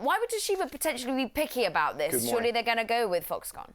Why would Toshiba potentially be picky about this? Surely they're going to go with Foxconn.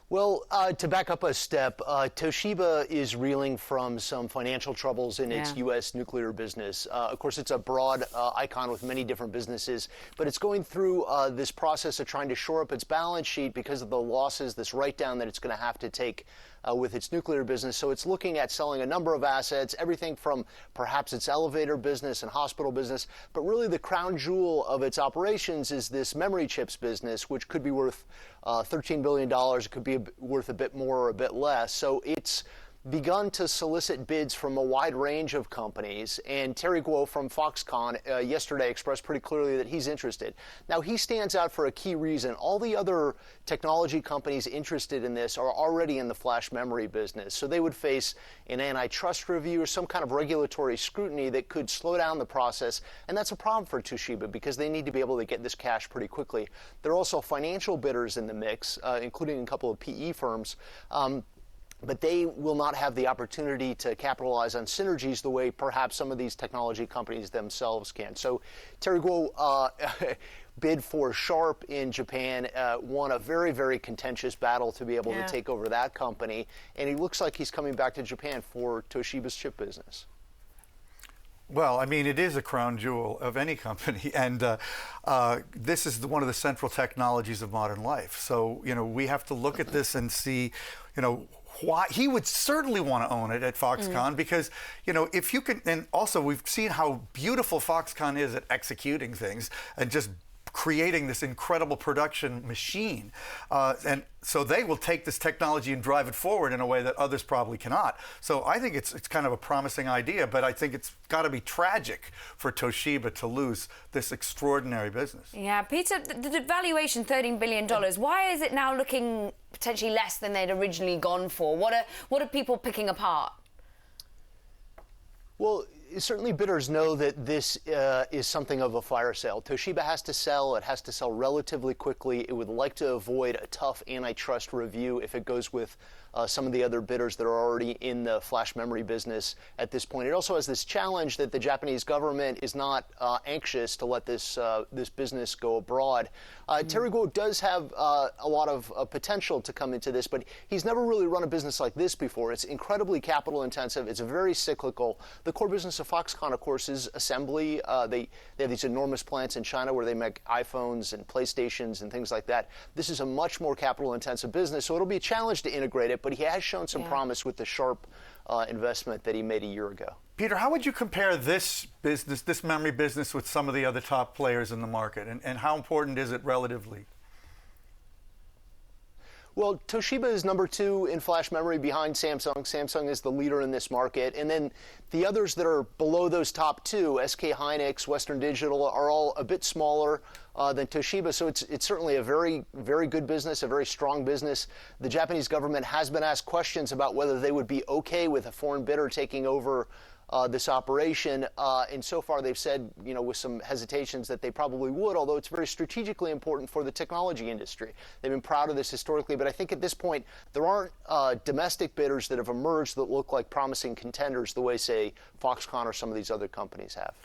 Well, to back up a step, Toshiba is reeling from some financial troubles in its U.S. nuclear business. Of course, it's a broad icon with many different businesses, but it's going through this process of trying to shore up its balance sheet because of the losses, this write-down that it's going to have to take with its nuclear business. So it's looking at selling a number of assets, everything from perhaps its elevator business and hospital business, but really the crown jewel of its operations is this memory chips business, which could be worth $13 billion. It could be worth a bit more or a bit less. So it's begun to solicit bids from a wide range of companies, and Terry Guo from Foxconn yesterday expressed pretty clearly that he's interested. Now, he stands out for a key reason. All the other technology companies interested in this are already in the flash memory business, so they would face an antitrust review or some kind of regulatory scrutiny that could slow down the process, and that's a problem for Toshiba because they need to be able to get this cash pretty quickly. There are also financial bidders in the mix, including a couple of PE firms. But they will not have the opportunity to capitalize on synergies the way perhaps some of these technology companies themselves can. So Terry Guo bid for Sharp in Japan, won a very, very contentious battle to be able to take over that company. And he looks like he's coming back to Japan for Toshiba's chip business. Well, I mean, it is a crown jewel of any company, and this is one of the central technologies of modern life. So, we have to look at this and see, why he would certainly want to own it at Foxconn because, if you can, and also we've seen how beautiful Foxconn is at executing things and just creating this incredible production machine. And so they will take this technology and drive it forward in a way that others probably cannot. So I think it's kind of a promising idea, but I think it's got to be tragic for Toshiba to lose this extraordinary business. Yeah, Peter, the valuation, $13 billion, why is it now looking potentially less than they'd originally gone for? What are people picking apart? Well, certainly bidders know that this is something of a fire sale. Toshiba has to sell. It has to sell relatively quickly. It would like to avoid a tough antitrust review if it goes with some of the other bidders that are already in the flash memory business at this point. It also has this challenge that the Japanese government is not anxious to let this business go abroad. Terry Guo does have a lot of potential to come into this, but he's never really run a business like this before. It's incredibly capital intensive. It's very cyclical. The core business of Foxconn, of course, is assembly. They have these enormous plants in China where they make iPhones and PlayStations and things like that. This is a much more capital intensive business, so it'll be a challenge to integrate it, but he has shown some promise with the Sharp investment that he made a year ago. Peter, how would you compare this business, this memory business, with some of the other top players in the market, and how important is it relatively? Well, Toshiba is number 2 in flash memory behind Samsung. Samsung is the leader in this market. And then the others that are below those top 2, SK Hynix, Western Digital, are all a bit smaller than Toshiba. So it's certainly a very, very good business, a very strong business. The Japanese government has been asked questions about whether they would be okay with a foreign bidder taking over this operation, and so far they've said, with some hesitations that they probably would, although it's very strategically important for the technology industry. They've been proud of this historically, but I think at this point there aren't domestic bidders that have emerged that look like promising contenders the way, say, Foxconn or some of these other companies have.